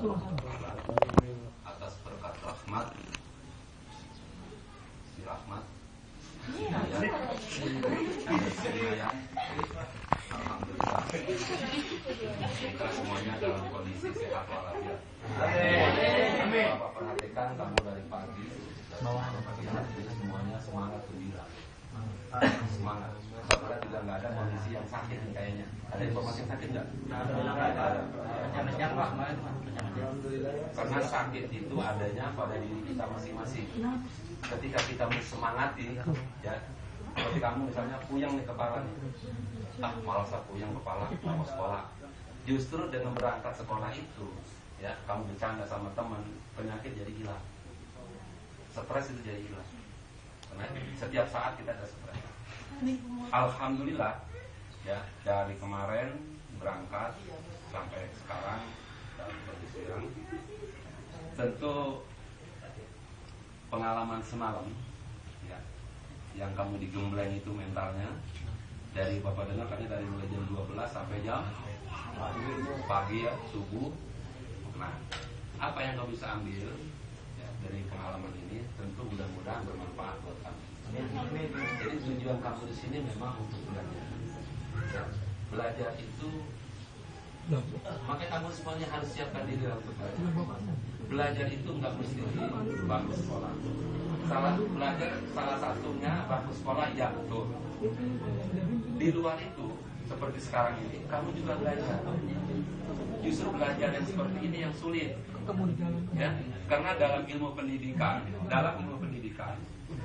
atas berkat rahmat si rahmat ya. Alhamdulillah kita semuanya dalam kondisi sehat walafiat. Bapak perhatikan kamu dari pagi semuanya semangat gembira, semangat. Bapak juga nggak ada kondisi yang sakit kayaknya. Ada informasi sakit nggak? Ada. Karena sakit itu adanya pada diri kita masing-masing. Ketika kita semangati, ya, seperti kamu misalnya puyeng nih kepala nih, malas puyeng kepala mau sekolah. Justru dengan berangkat sekolah itu, ya, kamu bercanda sama teman, penyakit jadi hilang, stres itu jadi hilang. Karena setiap saat kita ada stres. Alhamdulillah, ya, dari kemarin berangkat sampai sekarang dalam kondisi yang tentu pengalaman semalam, ya, yang kamu digembleng itu mentalnya. Dari Bapak dengar katanya dari mulai jam 12 sampai jam pagi, ya, subuh. Nah, apa yang kamu bisa ambil, ya, dari pengalaman ini? Tentu mudah-mudahan bermanfaat buat kamu. Jadi tujuan kamu di sini memang untuk belajar. Ya, belajar itu, makanya kamu semuanya harus siapkan diri untuk belajar. Belajar itu nggak mesti di bangku sekolah. Salah satunya bangku sekolah, ya, betul. Di luar itu, seperti sekarang ini, kamu juga belajar. Justru belajar yang seperti ini yang sulit, ya, karena dalam ilmu pendidikan,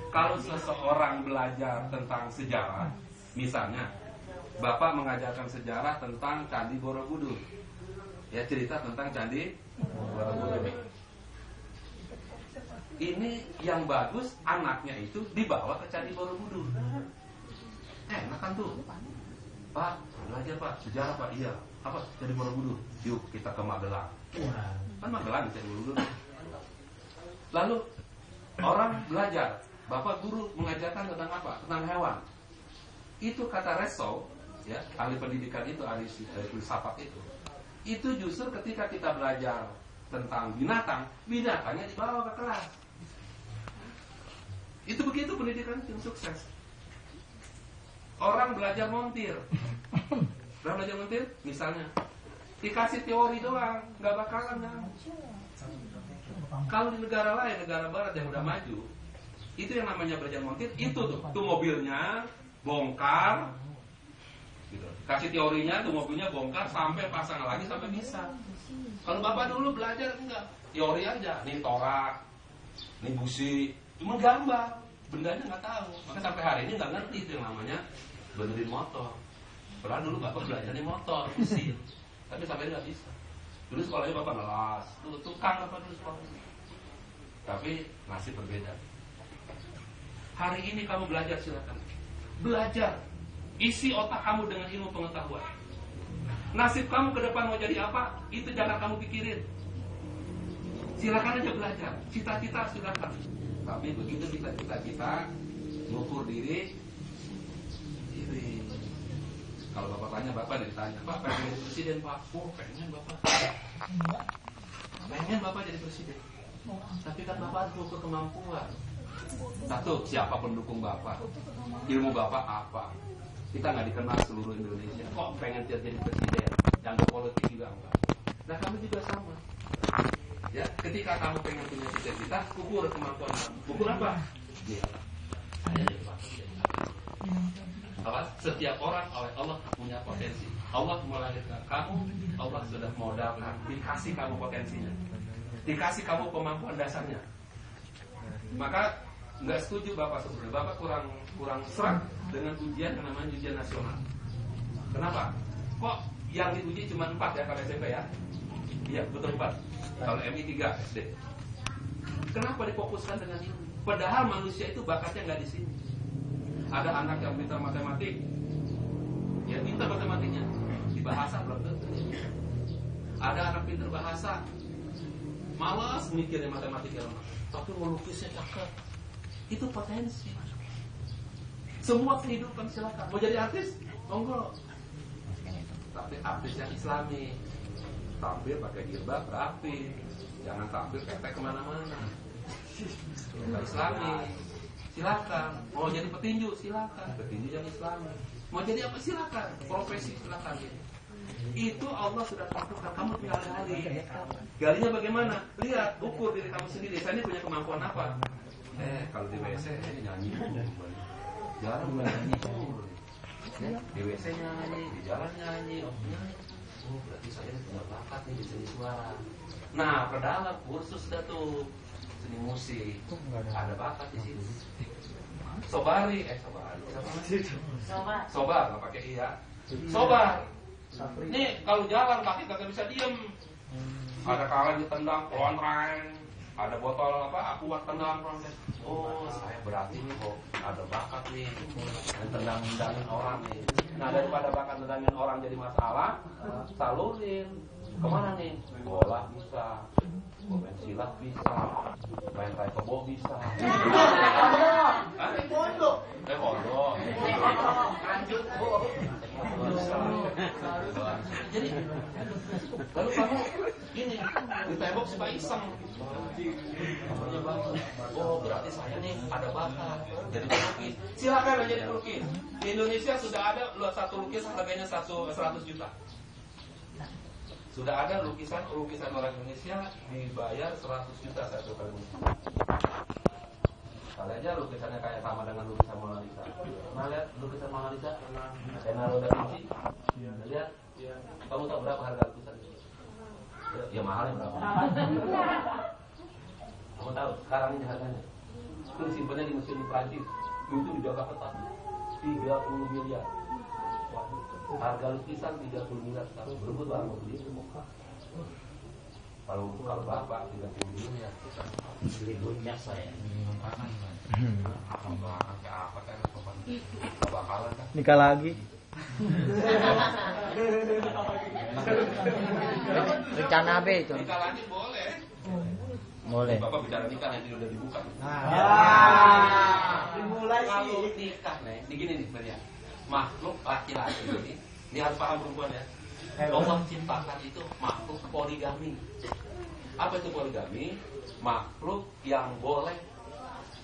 kalau seseorang belajar tentang sejarah, misalnya Bapak mengajarkan sejarah tentang Candi Borobudur, ya, cerita tentang Candi Borobudur. Ini yang bagus, anaknya itu dibawa ke Candi Borobudur. Enak kan tuh, Pak, belajar Pak, sejarah Pak, iya. Apa? Candi Borobudur. Yuk kita ke Magelang. Kan Magelang Candi Borobudur. Lalu orang belajar, Bapak guru mengajarkan tentang apa? Tentang hewan. Itu kata Reso, ya, ahli pendidikan itu, ahli filsafat itu justru ketika kita belajar tentang binatangnya dibawa ke kelas. Itu begitu pendidikan tim sukses. Orang belajar montir, misalnya dikasih teori doang, nggak bakalan kan. Kalau di negara lain, negara barat yang udah maju, itu yang namanya belajar montir, itu mobilnya bongkar, gitu. Kasih teorinya, tuh mobilnya bongkar sampai pasang lagi sampai bisa. Kalau Bapak dulu belajar enggak, teori aja, nih torak, nih busi, cuma gambar, bendanya nggak tahu. Maka sampai hari ini nggak ngerti itu yang namanya benerin motor. Padahal dulu Bapak belajarnya motor, mesin, tapi sampai nggak bisa. Dulu sekolahnya Bapak ngelas, tuh tukang Bapak dulu sekolahnya. Tapi nasib berbeda. Hari ini kamu belajar, silakan belajar. Isi otak kamu dengan ilmu pengetahuan. Nasib kamu ke depan mau jadi apa, itu jangan kamu pikirin. Silakan aja belajar. Cita-cita silakan. Tapi begitu kita cita-cita, ngukur diri. Kalau Bapak tanya, Bapak ditanya, Pak pengen jadi presiden Pak? Oh pengen Bapak. Pengen Bapak jadi presiden. Tapi kan Bapak harus ngukur kemampuan. Satu, siapa pendukung Bapak? Ilmu Bapak apa? Kita nggak dikenal seluruh Indonesia. Kok pengen jadi presiden? Yang ke politik juga enggak. Nah kamu juga sama. Ya, ketika kamu pengen punya cita-cita, ukur kemampuan kamu. Ukur apa? Ya, saya jadi apa? Setiap orang oleh Allah punya potensi. Allah melahirkan kamu, Allah sudah modalkan, dikasih kamu potensinya, dikasih kamu kemampuan dasarnya. Maka nggak setuju Bapak sebenarnya. Bapak kurang serang dengan ujian yang namanya ujian nasional. Kenapa? Kok yang diuji cuma 4 ya kalau SMP ya? Iya betul 4. Kalau MI 3 SD. Kenapa difokuskan dengan ini? Padahal manusia itu bakatnya nggak di sini. Ada anak yang pintar matematik, ya pintar matematiknya, di bahasa belum tentu. Ada anak pintar bahasa, malas mikirnya matematiknya lemah, tapi melukisnya cakep. Itu potensi. Semua kehidupan silakan. Mau jadi artis? Monggo. Tapi artis yang Islami. tampil pakai jilbab rapi, jangan tampil ketek kemana-mana. Nggak Islami, silakan. Mau jadi petinju silakan, petinju yang Islami. Mau jadi apa silakan, profesi silakan. Itu Allah sudah tentukan, kamu tinggal gali. Galinya bagaimana? Lihat, ukur diri kamu sendiri. Saya ini punya kemampuan apa? Kalau di WC ini nyanyi, jarang nyanyi. Di WC nyanyi, di jalan nyanyi. Oh, berarti saya punya bakat nih di seni suara. Nah, perdalam kursus dah tuh seni musik. Ada bakat di situ. Sobar, nggak pakai iya. Sobar. Nih kalau jalan kaki kagak bisa diem. Ada kawan ditendang, pelontreng. Ada botol aqua tendang. Oh, saya berarti nih kok ada bakat nih, tendang-tendangin orang nih. Nah, daripada bakat tendangin orang jadi masalah, salurin. Kemana nih? Bola bisa, main silat bisa, main taekwondo bisa. Pondok. Jadi, lalu kamu ini di tembok suka iseng. Oh, berarti saya nih ada bakat jadi pelukis. Silakan jadi pelukis. Di Indonesia sudah ada satu lukisan harganya 100 juta. Sudah ada lukisan orang Indonesia dibayar 100 juta satu kali. Kali aja lukisannya kayak sama dengan lukisan Mona Lisa. Pernah lihat lukisan Mona Lisa? Leonardo da Vinci? Lihat? Kamu tahu berapa harga lukisan itu? Ya mahalnya berapa? Kamu tahu sekarang ini harganya? Itu disimpannya di museum di Prancis. Itu dijaga ketat 30 miliar. Harga lukisan 30 miliar. Berebut lah mau beli. Kalau bapak 30 miliar. Beli banyak saya. Apa kan? Bakalan kan? Nikah lagi. Rencana apa itu? Nikah lagi boleh. Boleh. Bapak bicara nikah nanti udah dibuka. Dimulai sih. Kalau nikah nih, begini nih sebenarnya. Makhluk laki-laki ini harus paham perempuan ya. Allah ciptakan itu makhluk poligami. Apa itu poligami? Makhluk yang boleh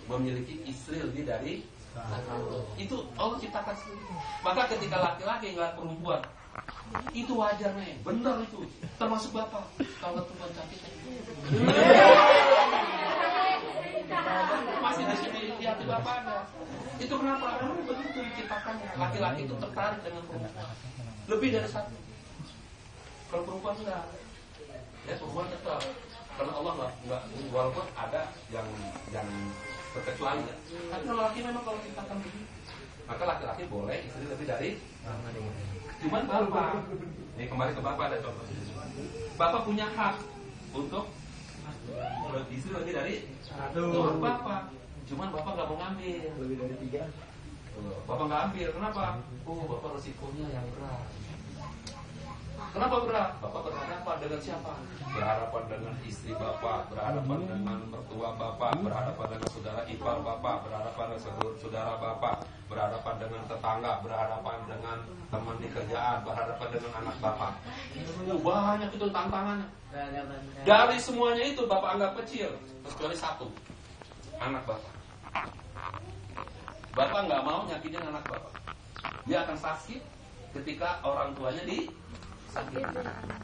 memiliki istri lebih dari satu. Itu Allah ciptakan sendiri. Maka ketika laki-laki ngeliat perempuan, itu wajar nih, benar itu. Termasuk bapak. Kalau perempuan cantik masih di sini di hati bapak ada. Itu kenapa? Karena begitu diciptakannya. Laki-laki itu tertarik dengan perempuan lebih dari satu. Kalau perempuan enggak, ya perempuan tetap. Karena Allah enggak walaupun ada yang terkecuali ya. Tapi kalau laki memang kalau diciptakan begitu, maka laki-laki boleh istri lebih dari. Cuman bapak, ini kembali ke bapak ada contoh. Bapak punya hak untuk istri lebih dari satu. Bapak, cuman bapak nggak mau ngambil. Lebih dari 3. Bapak nggak ambil, kenapa? Oh, bapak resikonya yang berat. Kenapa berat? Bapak berhadapan dengan siapa? Berhadapan dengan istri bapak, berhadapan dengan mertua bapak, berhadapan dengan saudara ipar bapak, berhadapan dengan saudara bapak, berhadapan dengan tetangga, berhadapan dengan teman di kerjaan, berhadapan dengan anak bapak. Banyak itu tantangannya. Dari semuanya itu bapak anggap kecil, kecuali satu, anak bapak. Bapak nggak mau nyakitin anak bapak. Dia akan sakit ketika orang tuanya sakit.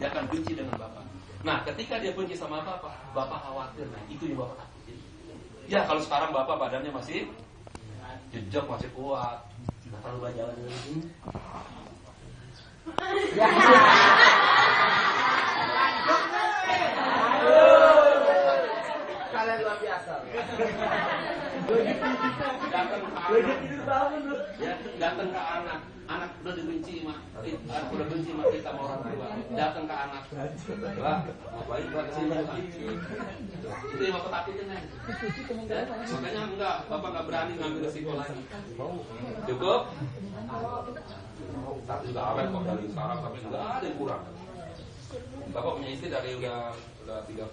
Dia akan benci dengan bapak. Nah, ketika dia benci sama bapak, bapak khawatir. Nah, itu yang bapak takutin. Ya, kalau sekarang bapak badannya masih jejak, masih kuat. Nah, kalau jalan ini Kalian luar biasa. Datang ke anak udah dibenci mah, udah benci mah kita sama orang tua. Datang ke anak, lah, ngapain buat kesini? Itu yang bapak takutin nih. Makanya enggak, bapak nggak berani ngambil resiko lagi. Cukup? Tapi juga awet kok dari sekarang sampai enggak ada yang kurang. Bapak punya istri dari udah 30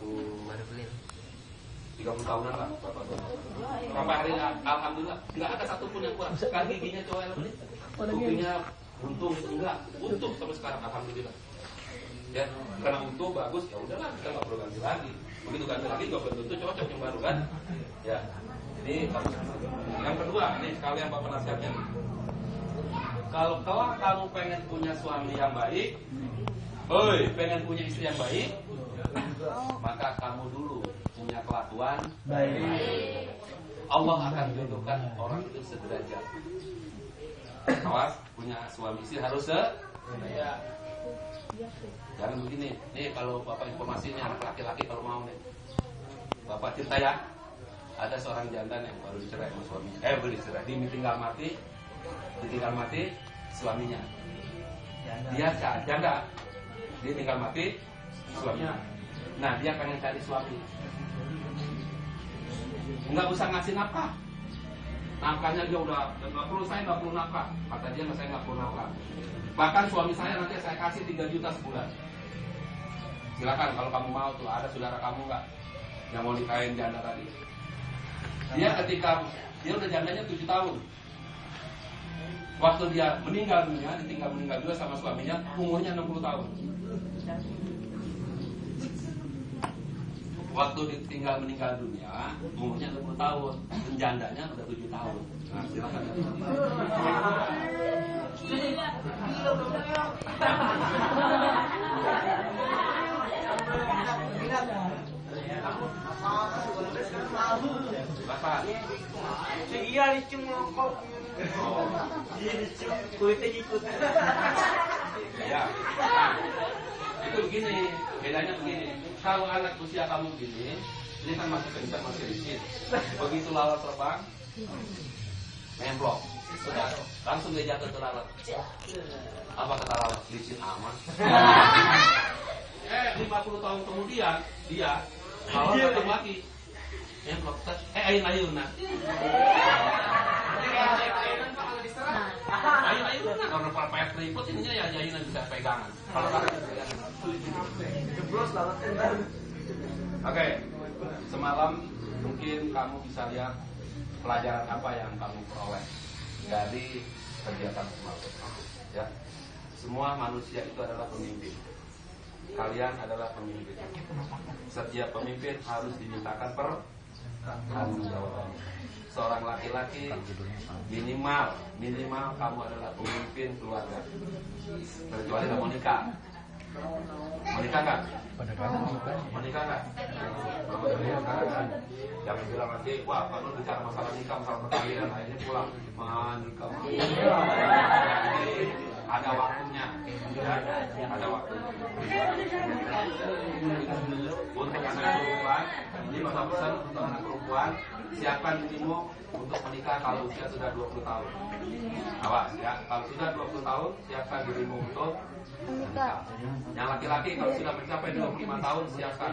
tahunan lah bapak. Sampai hari ini alhamdulillah nggak ada satupun yang kurang. Sekarang giginya coel, kupingnya untung enggak, untung sampai sekarang alhamdulillah. Ya, karena utuh bagus ya udahlah, kita nggak perlu ganti lagi. Begitu ganti lagi juga belum tentu cocok yang baru kan? Ya. Jadi yang kedua, ini sekalian Bapak nasihatnya. Kalau kelak kamu pengen punya suami yang baik, pengen punya istri yang baik, maka kamu dulu punya kelakuan baik. Allah akan jodohkan orang itu sederajat. Awas, punya suami istri harus jangan begini. Nih kalau Bapak informasi nih anak laki-laki kalau mau nih, Bapak cerita ya. Ada seorang jantan yang baru dicerai sama suaminya. Baru dicerai, ditinggal mati suaminya. Dia janda, dia tinggal mati suaminya. Nah dia pengen cari suami, nggak usah ngasih nafkah. Nafkahnya dia udah nggak perlu, saya nggak perlu nafkah. Kata dia saya nggak perlu nafkah. Bahkan suami saya nanti saya kasih 3 juta sebulan. Silakan kalau kamu mau tuh, ada saudara kamu nggak yang mau nikahin janda tadi. Dia ketika dia udah jandanya 7 tahun. Waktu dia meninggal dunia, ditinggal meninggal juga sama suaminya, umurnya 60 tahun. Waktu ditinggal meninggal dunia, umurnya 60 tahun, dan jandanya udah 7 tahun. Nah, silakan. Bapak, iya licin ngokok. Iya licin, kulitnya ikut. Ya, nah, itu begini, bedanya begini. Kalau anak usia kamu begini, ini kan masih kencang, masih licin. Begitu lalat terbang, memblok, sudah langsung dia jatuh ke lalat. Apa kata lalat? Licin aman. 50 tahun kemudian dia lalat datang lagi. Memblok, ayun-ayun nah. Ayun-ayun nah, kalau pepet keriput ininya ya ayunan bisa pegangan. Kalau lalat jeblos lalat. Oke, semalam mungkin kamu bisa lihat pelajaran apa yang kamu peroleh dari kegiatan semalam. Ya, semua manusia itu adalah pemimpin. Kalian adalah pemimpin. Setiap pemimpin harus dimintakan tanggung jawab. Seorang laki-laki minimal kamu adalah pemimpin keluarga. Kecuali kamu nikah. Mau nikah nggak? Mau nikah nggak? Jangan bilang nanti, wah kalau bicara masalah nikah, masalah perkawinan, ini pulang menikah. Ada waktunya, ya, ada waktunya. Untuk anak perempuan, ini pesan untuk anak perempuan, siapkan dirimu untuk menikah kalau usia sudah 20 tahun. Awas ya, kalau sudah 20 tahun, siapkan dirimu untuk menikah. Yang laki-laki kalau sudah mencapai 25 tahun, siapkan.